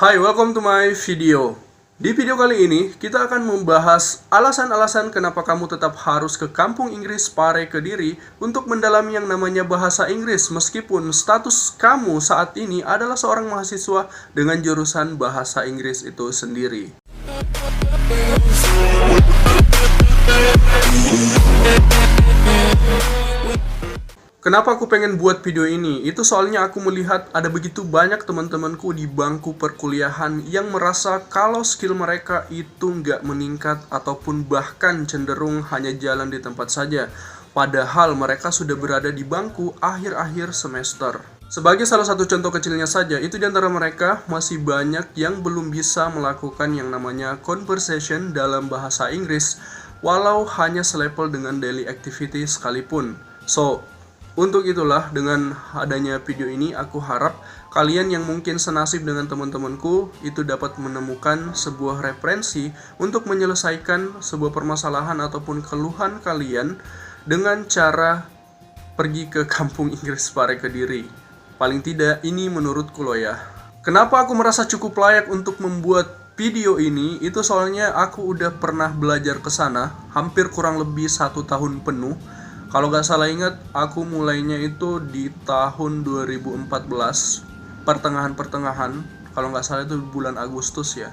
Hai, welcome to my video. Di video kali ini, kita akan membahas alasan-alasan kenapa kamu tetap harus ke kampung Inggris Pare Kediri untuk mendalami yang namanya bahasa Inggris meskipun status kamu saat ini adalah seorang mahasiswa dengan jurusan bahasa Inggris itu sendiri. Kenapa aku pengen buat video ini? Itu soalnya aku melihat ada begitu banyak teman-temanku di bangku perkuliahan yang merasa kalau skill mereka itu nggak meningkat ataupun bahkan cenderung hanya jalan di tempat saja. Padahal mereka sudah berada di bangku akhir-akhir semester. Sebagai salah satu contoh kecilnya saja, itu di antara mereka masih banyak yang belum bisa melakukan yang namanya conversation dalam bahasa Inggris, walau hanya selevel dengan daily activity sekalipun. Untuk itulah dengan adanya video ini aku harap kalian yang mungkin senasib dengan teman-temanku itu dapat menemukan sebuah referensi untuk menyelesaikan sebuah permasalahan ataupun keluhan kalian dengan cara pergi ke kampung Inggris Pare Kediri. Paling tidak ini menurutku loh ya. Kenapa aku merasa cukup layak untuk membuat video ini? Itu soalnya aku udah pernah belajar ke sana hampir kurang lebih 1 tahun penuh. Kalau gak salah ingat, aku mulainya itu di tahun 2014, pertengahan, kalau gak salah itu bulan Agustus ya,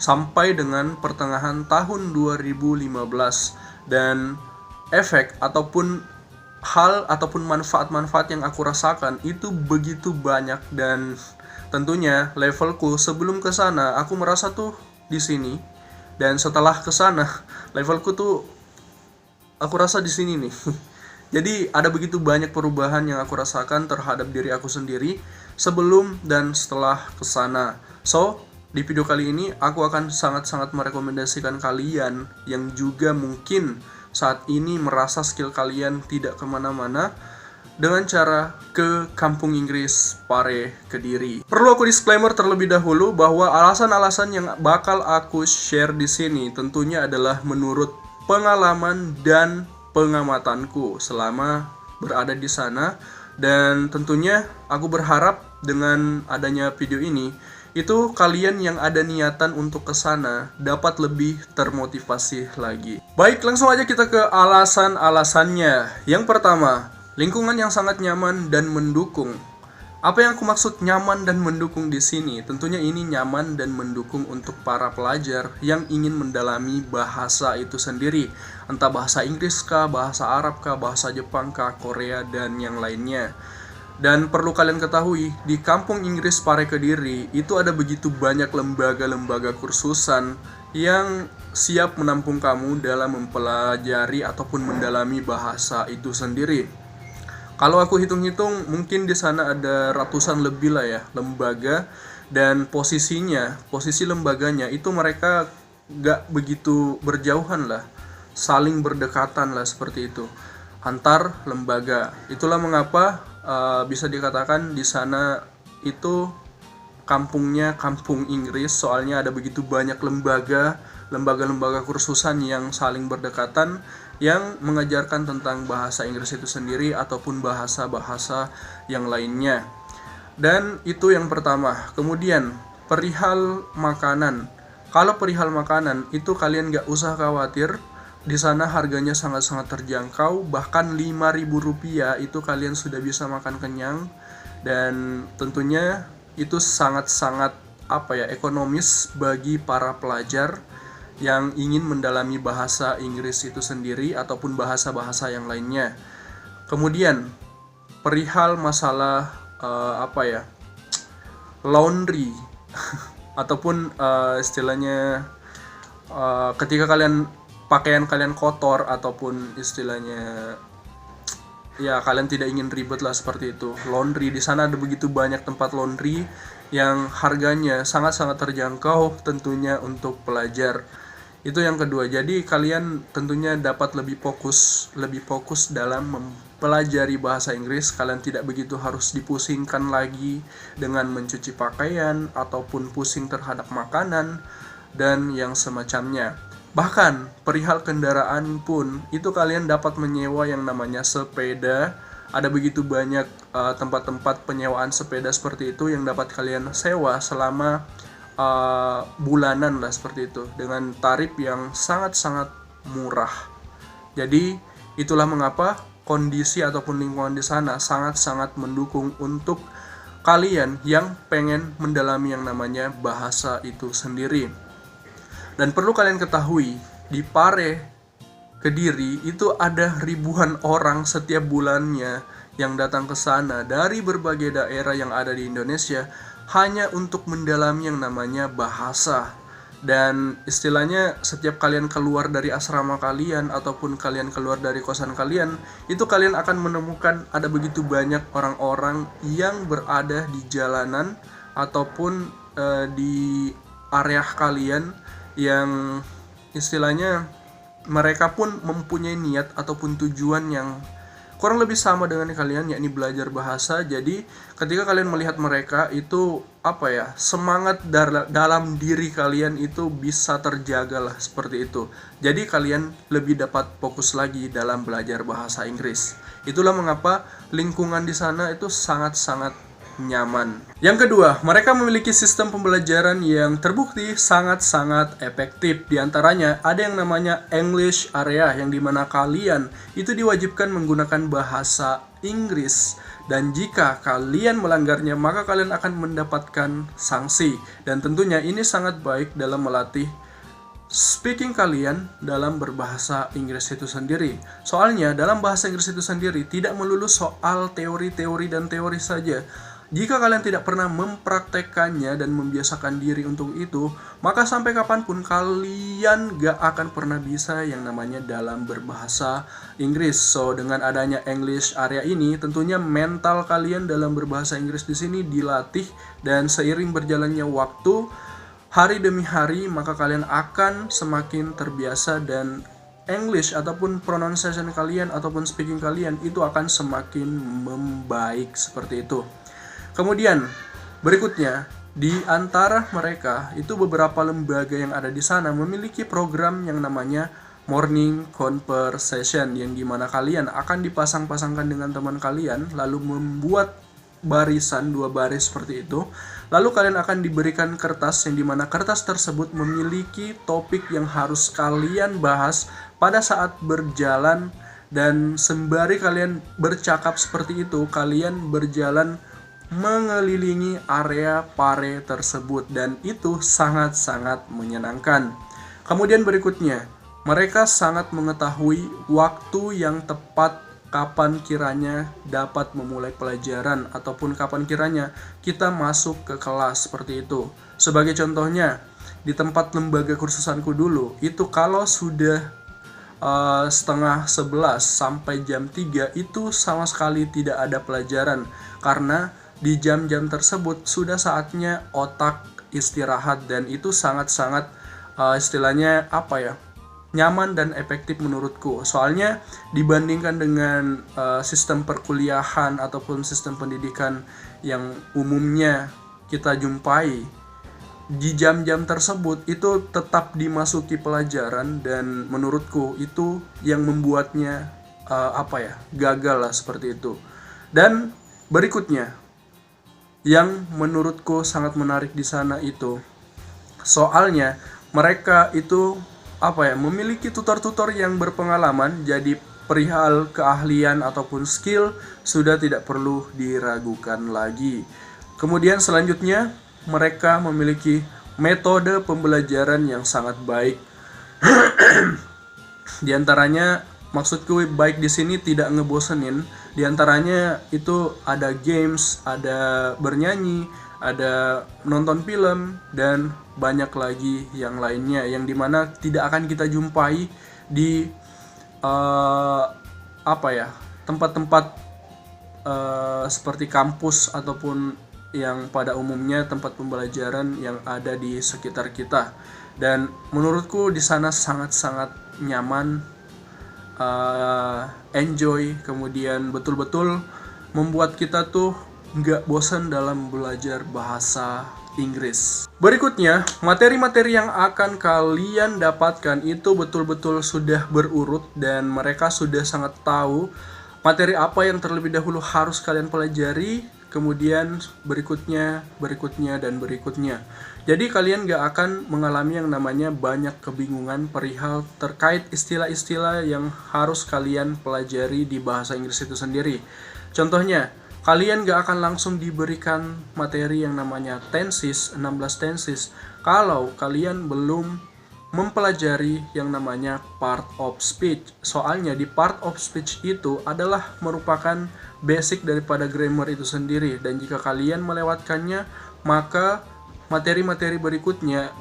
sampai dengan pertengahan tahun 2015. Dan efek ataupun hal ataupun manfaat-manfaat yang aku rasakan itu begitu banyak, dan tentunya levelku sebelum ke sana aku merasa tuh di sini, dan setelah ke sana levelku tuh aku rasa di sini nih. Jadi ada begitu banyak perubahan yang aku rasakan terhadap diri aku sendiri sebelum dan setelah kesana. Di video kali ini aku akan sangat-sangat merekomendasikan kalian yang juga mungkin saat ini merasa skill kalian tidak kemana-mana dengan cara ke kampung Inggris Pare Kediri. Perlu aku disclaimer terlebih dahulu bahwa alasan-alasan yang bakal aku share di sini tentunya adalah menurut pengalaman dan pengamatanku selama berada di sana, dan tentunya aku berharap dengan adanya video ini itu kalian yang ada niatan untuk ke sana dapat lebih termotivasi lagi. Baik, langsung aja kita ke alasan-alasannya. Yang pertama, lingkungan yang sangat nyaman dan mendukung. Apa yang aku maksud nyaman dan mendukung di sini? Tentunya ini nyaman dan mendukung untuk para pelajar yang ingin mendalami bahasa itu sendiri. Entah bahasa Inggris kah, bahasa Arab kah, bahasa Jepang kah, Korea, dan yang lainnya. Dan perlu kalian ketahui, di kampung Inggris Pare Kediri itu ada begitu banyak lembaga-lembaga kursusan yang siap menampung kamu dalam mempelajari ataupun mendalami bahasa itu sendiri. Kalau aku hitung-hitung mungkin di sana ada ratusan lebih lah ya lembaga, dan posisi lembaganya itu mereka gak begitu berjauhan lah, saling berdekatan lah seperti itu antar lembaga. Itulah mengapa bisa dikatakan di sana itu kampungnya kampung Inggris, soalnya ada begitu banyak lembaga-lembaga kursusan yang saling berdekatan yang mengajarkan tentang bahasa Inggris itu sendiri ataupun bahasa-bahasa yang lainnya. Dan itu yang pertama. Kemudian perihal makanan. Kalau perihal makanan itu kalian gak usah khawatir, di sana harganya sangat-sangat terjangkau, bahkan Rp5.000 itu kalian sudah bisa makan kenyang, dan tentunya itu sangat-sangat ekonomis bagi para pelajar yang ingin mendalami bahasa Inggris itu sendiri ataupun bahasa-bahasa yang lainnya. Kemudian perihal masalah laundry ataupun istilahnya ketika pakaian kalian kotor ataupun istilahnya ya kalian tidak ingin ribet lah seperti itu. Laundry di sana ada begitu banyak tempat laundry yang harganya sangat-sangat terjangkau tentunya untuk pelajar. Itu yang kedua. Jadi kalian tentunya dapat lebih fokus dalam mempelajari bahasa Inggris. Kalian tidak begitu harus dipusingkan lagi dengan mencuci pakaian ataupun pusing terhadap makanan dan yang semacamnya. Bahkan perihal kendaraan pun itu kalian dapat menyewa yang namanya sepeda. Ada begitu banyak tempat-tempat penyewaan sepeda seperti itu yang dapat kalian sewa selama bulanan lah seperti itu, dengan tarif yang sangat-sangat murah. Jadi itulah mengapa kondisi ataupun lingkungan di sana sangat-sangat mendukung untuk kalian yang pengen mendalami yang namanya bahasa itu sendiri. Dan perlu kalian ketahui, di Pare, Kediri itu ada ribuan orang setiap bulannya yang datang ke sana dari berbagai daerah yang ada di Indonesia hanya untuk mendalami yang namanya bahasa. Dan istilahnya setiap kalian keluar dari asrama kalian ataupun kalian keluar dari kosan kalian, itu kalian akan menemukan ada begitu banyak orang-orang yang berada di jalanan ataupun di area kalian yang istilahnya mereka pun mempunyai niat ataupun tujuan yang kurang lebih sama dengan kalian, yakni belajar bahasa. Jadi ketika kalian melihat mereka itu semangat dalam diri kalian itu bisa terjaga lah seperti itu. Jadi kalian lebih dapat fokus lagi dalam belajar bahasa Inggris. Itulah mengapa lingkungan di sana itu sangat-sangat nyaman. Yang kedua, mereka memiliki sistem pembelajaran yang terbukti sangat-sangat efektif. Di antaranya ada yang namanya English Area, yang dimana kalian itu diwajibkan menggunakan bahasa Inggris, dan jika kalian melanggarnya maka kalian akan mendapatkan sanksi. Dan tentunya ini sangat baik dalam melatih speaking kalian dalam berbahasa Inggris itu sendiri. Soalnya dalam bahasa Inggris itu sendiri tidak melulu soal teori-teori dan teori saja. Jika kalian tidak pernah mempraktekkannya dan membiasakan diri untuk itu, maka sampai kapanpun kalian gak akan pernah bisa yang namanya dalam berbahasa Inggris. So, dengan adanya English Area ini, tentunya mental kalian dalam berbahasa Inggris di sini dilatih, dan seiring berjalannya waktu, hari demi hari, maka kalian akan semakin terbiasa, dan English ataupun pronunciation kalian ataupun speaking kalian itu akan semakin membaik seperti itu. Kemudian berikutnya, di antara mereka itu beberapa lembaga yang ada di sana memiliki program yang namanya Morning Conversation, yang dimana kalian akan dipasang-pasangkan dengan teman kalian, lalu membuat barisan 2 baris seperti itu. Lalu kalian akan diberikan kertas, yang dimana kertas tersebut memiliki topik yang harus kalian bahas pada saat berjalan, dan sembari kalian bercakap seperti itu, kalian berjalan mengelilingi area Pare tersebut, dan itu sangat-sangat menyenangkan. Kemudian berikutnya, mereka sangat mengetahui waktu yang tepat kapan kiranya dapat memulai pelajaran ataupun kapan kiranya kita masuk ke kelas seperti itu. Sebagai contohnya, di tempat lembaga kursusanku dulu, itu kalau sudah setengah 11 sampai jam 3 itu sama sekali tidak ada pelajaran, karena di jam-jam tersebut sudah saatnya otak istirahat, dan itu sangat-sangat istilahnya nyaman dan efektif menurutku. Soalnya dibandingkan dengan sistem perkuliahan ataupun sistem pendidikan yang umumnya kita jumpai, di jam-jam tersebut itu tetap dimasuki pelajaran, dan menurutku itu yang membuatnya gagal lah seperti itu. Dan berikutnya, yang menurutku sangat menarik di sana itu soalnya mereka itu memiliki tutor-tutor yang berpengalaman, jadi perihal keahlian ataupun skill sudah tidak perlu diragukan lagi. Kemudian selanjutnya, mereka memiliki metode pembelajaran yang sangat baik. Di antaranya, maksudku baik di sini tidak ngebosenin. Di antaranya itu ada games, ada bernyanyi, ada nonton film, dan banyak lagi yang lainnya, yang dimana tidak akan kita jumpai di tempat-tempat seperti kampus ataupun yang pada umumnya tempat pembelajaran yang ada di sekitar kita. Dan menurutku di sana sangat-sangat nyaman, enjoy, kemudian betul-betul membuat kita tuh nggak bosan dalam belajar bahasa Inggris. Berikutnya, materi-materi yang akan kalian dapatkan itu betul-betul sudah berurut, dan mereka sudah sangat tahu materi apa yang terlebih dahulu harus kalian pelajari, kemudian berikutnya, dan berikutnya. Jadi kalian gak akan mengalami yang namanya banyak kebingungan perihal terkait istilah-istilah yang harus kalian pelajari di bahasa Inggris itu sendiri. Contohnya, kalian gak akan langsung diberikan materi yang namanya tenses, 16 tenses, kalau kalian belum mempelajari yang namanya part of speech. Soalnya di part of speech itu adalah merupakan basic daripada grammar itu sendiri, dan jika kalian melewatkannya, maka materi-materi berikutnya,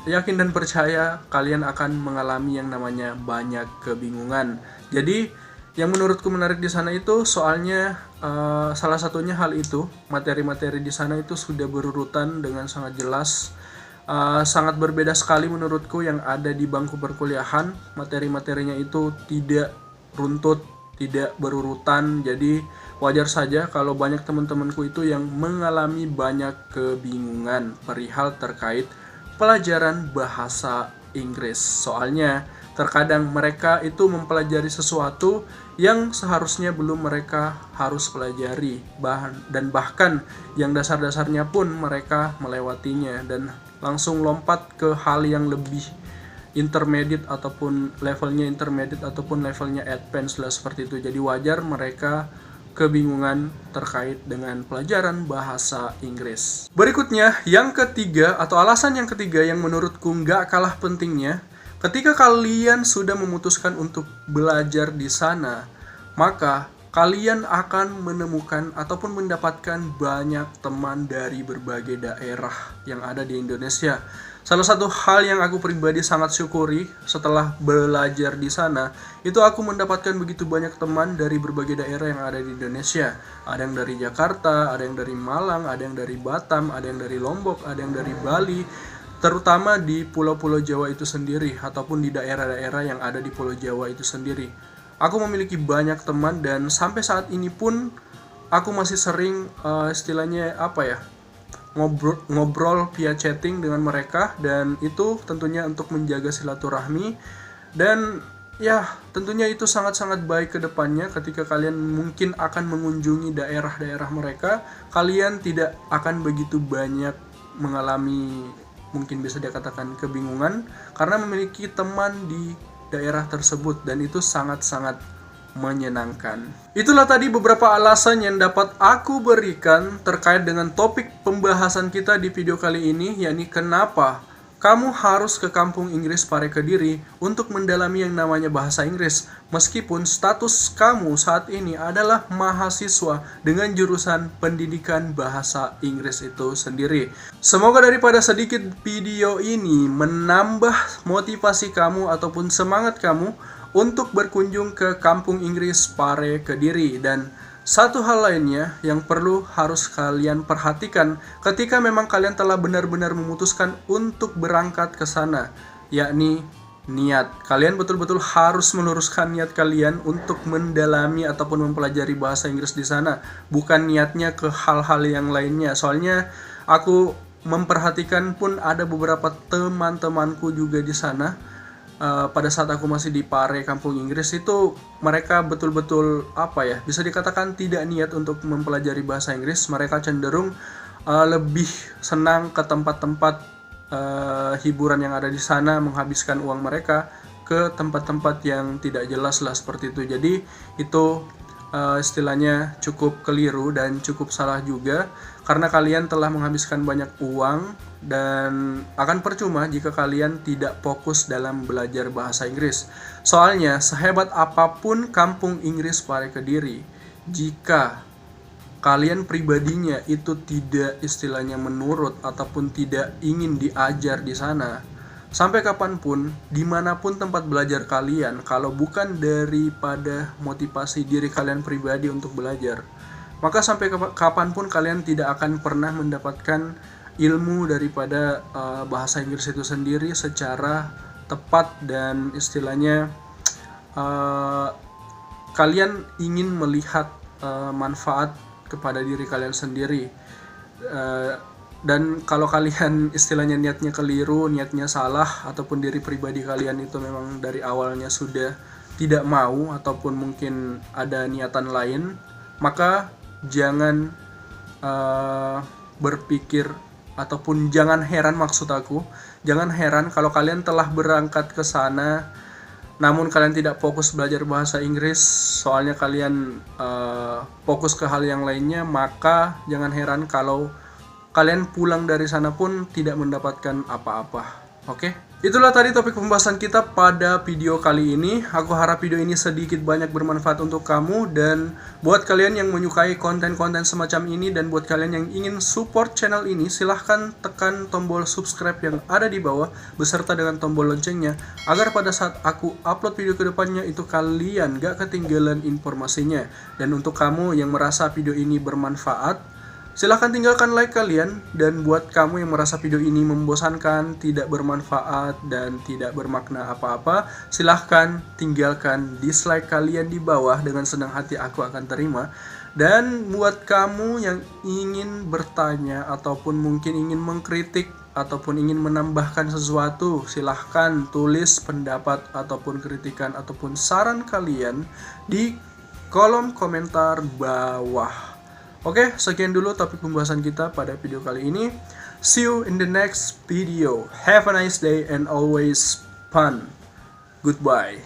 yakin dan percaya, kalian akan mengalami yang namanya banyak kebingungan. Jadi yang menurutku menarik di sana itu soalnya salah satunya hal itu, materi-materi di sana itu sudah berurutan dengan sangat jelas. Sangat berbeda sekali menurutku yang ada di bangku perkuliahan. Materi-materinya itu tidak runtut, tidak berurutan. Jadi wajar saja kalau banyak teman-temanku itu yang mengalami banyak kebingungan perihal terkait pelajaran bahasa Inggris. Soalnya terkadang mereka itu mempelajari sesuatu yang seharusnya belum mereka harus pelajari, dan bahkan yang dasar-dasarnya pun mereka melewatinya dan langsung lompat ke hal yang lebih intermediate ataupun levelnya advance lah, seperti itu. Jadi wajar mereka kebingungan terkait dengan pelajaran bahasa Inggris. Berikutnya, yang ketiga atau alasan yang ketiga yang menurutku nggak kalah pentingnya, ketika kalian sudah memutuskan untuk belajar di sana, maka kalian akan menemukan ataupun mendapatkan banyak teman dari berbagai daerah yang ada di Indonesia. Salah satu hal yang aku pribadi sangat syukuri setelah belajar di sana, itu aku mendapatkan begitu banyak teman dari berbagai daerah yang ada di Indonesia. Ada yang dari Jakarta, ada yang dari Malang, ada yang dari Batam, ada yang dari Lombok, ada yang dari Bali, terutama di pulau-pulau Jawa itu sendiri ataupun di daerah-daerah yang ada di Pulau Jawa itu sendiri. Aku memiliki banyak teman dan sampai saat ini pun aku masih sering istilahnya ngobrol via chatting dengan mereka, dan itu tentunya untuk menjaga silaturahmi. Dan ya tentunya itu sangat-sangat baik ke depannya. Ketika kalian mungkin akan mengunjungi daerah-daerah mereka, kalian tidak akan begitu banyak mengalami, mungkin bisa dikatakan, kebingungan karena memiliki teman di daerah tersebut, dan itu sangat-sangat menyenangkan. Itulah tadi beberapa alasan yang dapat aku berikan terkait dengan topik pembahasan kita di video kali ini, yakni kenapa kamu harus ke Kampung Inggris Pare Kediri untuk mendalami yang namanya bahasa Inggris, meskipun status kamu saat ini adalah mahasiswa dengan jurusan pendidikan bahasa Inggris itu sendiri. Semoga daripada sedikit video ini menambah motivasi kamu ataupun semangat kamu untuk berkunjung ke Kampung Inggris Pare Kediri. Dan satu hal lainnya yang perlu harus kalian perhatikan ketika memang kalian telah benar-benar memutuskan untuk berangkat ke sana, yakni niat. Kalian betul-betul harus meluruskan niat kalian untuk mendalami ataupun mempelajari bahasa Inggris di sana, bukan niatnya ke hal-hal yang lainnya. Soalnya aku memperhatikan pun ada beberapa teman-temanku juga di sana. Pada saat aku masih di Pare Kampung Inggris itu, mereka betul-betul bisa dikatakan tidak niat untuk mempelajari bahasa Inggris. Mereka cenderung lebih senang ke tempat-tempat hiburan yang ada di sana, menghabiskan uang mereka ke tempat-tempat yang tidak jelas lah, seperti itu. Jadi itu istilahnya cukup keliru dan cukup salah juga, karena kalian telah menghabiskan banyak uang dan akan percuma jika kalian tidak fokus dalam belajar bahasa Inggris. Soalnya sehebat apapun Kampung Inggris Pare Kediri, jika kalian pribadinya itu tidak istilahnya menurut ataupun tidak ingin diajar di sana, sampai kapanpun, dimanapun tempat belajar kalian, kalau bukan daripada motivasi diri kalian pribadi untuk belajar, maka sampai kapanpun kalian tidak akan pernah mendapatkan ilmu daripada bahasa Inggris itu sendiri secara tepat. Dan istilahnya kalian ingin melihat manfaat kepada diri kalian sendiri. Dan kalau kalian istilahnya niatnya keliru, niatnya salah, ataupun diri pribadi kalian itu memang dari awalnya sudah tidak mau ataupun mungkin ada niatan lain, maka jangan berpikir ataupun jangan heran, maksud aku, jangan heran kalau kalian telah berangkat ke sana namun kalian tidak fokus belajar bahasa Inggris, soalnya kalian fokus ke hal yang lainnya. Maka jangan heran kalau kalian pulang dari sana pun tidak mendapatkan apa-apa. Oke, itulah tadi topik pembahasan kita pada video kali ini. Aku harap video ini sedikit banyak bermanfaat untuk kamu, dan buat kalian yang menyukai konten-konten semacam ini dan buat kalian yang ingin support channel ini, silahkan tekan tombol subscribe yang ada di bawah beserta dengan tombol loncengnya, agar pada saat aku upload video kedepannya itu kalian gak ketinggalan informasinya. Dan untuk kamu yang merasa video ini bermanfaat, silahkan tinggalkan like kalian, dan buat kamu yang merasa video ini membosankan, tidak bermanfaat, dan tidak bermakna apa-apa, silahkan tinggalkan dislike kalian di bawah, dengan senang hati aku akan terima. Dan buat kamu yang ingin bertanya, ataupun mungkin ingin mengkritik, ataupun ingin menambahkan sesuatu, silahkan tulis pendapat, ataupun kritikan, ataupun saran kalian di kolom komentar bawah. Oke, sekian dulu topik pembahasan kita pada video kali ini. See you in the next video. Have a nice day and always fun. Goodbye.